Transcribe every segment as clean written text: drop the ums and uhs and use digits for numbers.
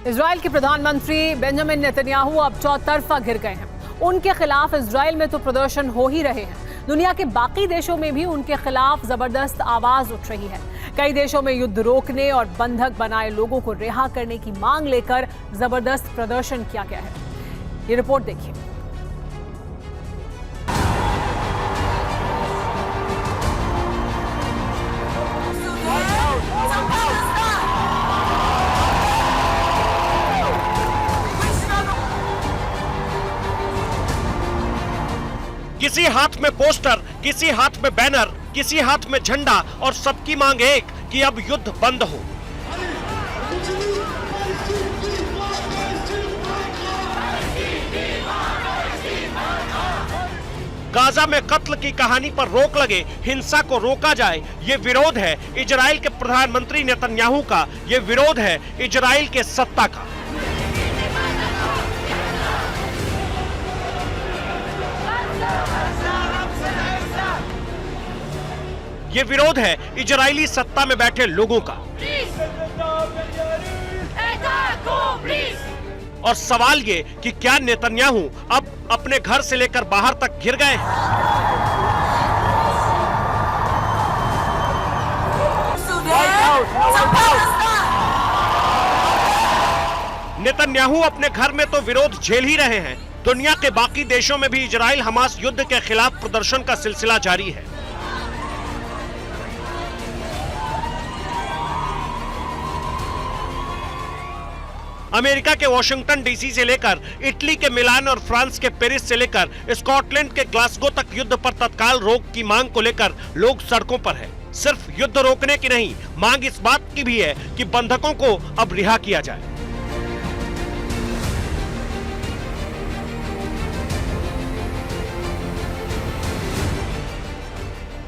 Israel के प्रधानमंत्री Benjamin Netanyahu अब चौतरफा घिर गए हैं। उनके खिलाफ इजराइल में तो प्रदर्शन हो ही रहे हैं, दुनिया के बाकी देशों में भी उनके खिलाफ जबरदस्त आवाज उठ रही है। कई देशों में युद्ध रोकने और बंधक बनाए लोगों को रिहा करने की मांग लेकर जबरदस्त प्रदर्शन किया गया है। ये रिपोर्ट देखिए। किसी हाथ में पोस्टर, किसी हाथ में बैनर, किसी हाथ में झंडा और सबकी मांग एक कि अब युद्ध बंद हो। गाजा में कत्ल की कहानी पर रोक लगे, हिंसा को रोका जाए, ये विरोध है इजराइल के प्रधानमंत्री नेतन्याहू का, ये विरोध है इजराइल के सत्ता का। ये विरोध है इजरायली सत्ता में बैठे लोगों का। और सवाल ये कि क्या नेतन्याहू अब अपने घर से लेकर बाहर तक घिर गए हैं? नेतन्याहू अपने घर में तो विरोध झेल ही रहे हैं, दुनिया के बाकी देशों में भी इजराइल हमास युद्ध के खिलाफ प्रदर्शन का सिलसिला जारी है। अमेरिका के वॉशिंगटन डीसी से लेकर इटली के मिलान और फ्रांस के पेरिस से लेकर स्कॉटलैंड के ग्लासगो तक युद्ध पर तत्काल रोक की मांग को लेकर लोग सड़कों पर हैं। सिर्फ युद्ध रोकने की नहीं, मांग इस बात की भी है कि बंधकों को अब रिहा किया जाए।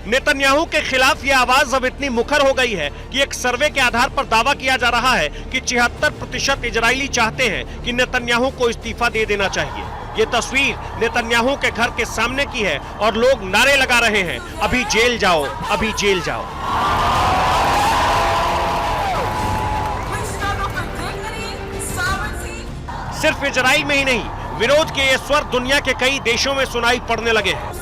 नेतन्याहू के खिलाफ यह आवाज अब इतनी मुखर हो गई है कि एक सर्वे के आधार पर दावा किया जा रहा है कि 76% इजरायली चाहते हैं कि नेतन्याहू को इस्तीफा दे देना चाहिए। ये तस्वीर नेतन्याहू के घर के सामने की है और लोग नारे लगा रहे हैं, अभी जेल जाओ, अभी जेल जाओ। सिर्फ इजराइल में ही नहीं, विरोध के ये स्वर दुनिया के कई देशों में सुनाई पड़ने लगे हैं।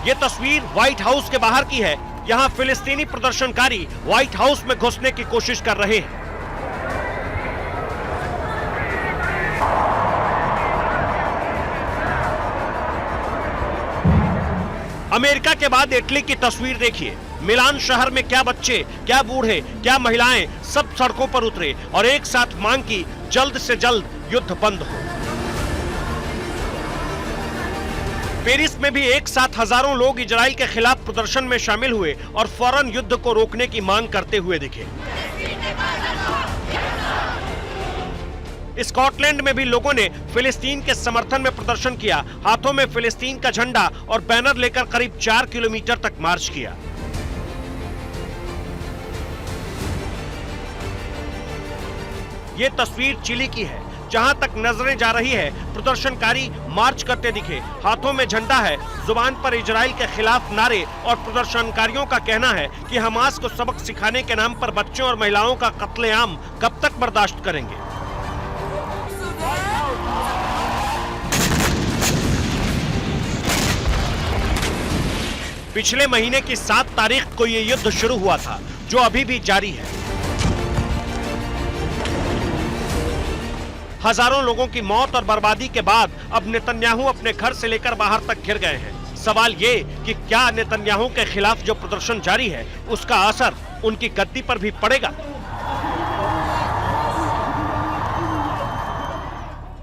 ये तस्वीर व्हाइट हाउस के बाहर की है। यहाँ फिलिस्तीनी प्रदर्शनकारी व्हाइट हाउस में घुसने की कोशिश कर रहे हैं। अमेरिका के बाद इटली की तस्वीर देखिए। मिलान शहर में क्या बच्चे, क्या बूढ़े, क्या महिलाएं सब सड़कों पर उतरे और एक साथ मांग की जल्द से जल्द युद्ध बंद हो। पेरिस में भी एक साथ हजारों लोग इजराइल के खिलाफ प्रदर्शन में शामिल हुए और फौरन युद्ध को रोकने की मांग करते हुए दिखे। स्कॉटलैंड में भी लोगों ने फिलिस्तीन के समर्थन में प्रदर्शन किया, हाथों में फिलिस्तीन का झंडा और बैनर लेकर करीब 4 किलोमीटर तक मार्च किया। ये तस्वीर चिली की है। जहां तक नजरें जा रही है, प्रदर्शनकारी मार्च करते दिखे, हाथों में झंडा है, जुबान पर इजराइल के खिलाफ नारे और प्रदर्शनकारियों का कहना है कि हमास को सबक सिखाने के नाम पर बच्चों और महिलाओं का कत्लेआम कब तक बर्दाश्त करेंगे। पिछले महीने की 7 तारीख को ये युद्ध शुरू हुआ था, जो अभी भी जारी है। हजारों लोगों की मौत और बर्बादी के बाद अब नेतन्याहू अपने घर से लेकर बाहर तक घिर गए हैं। सवाल ये कि क्या नेतन्याहू के खिलाफ जो प्रदर्शन जारी है, उसका असर उनकी गद्दी पर भी पड़ेगा?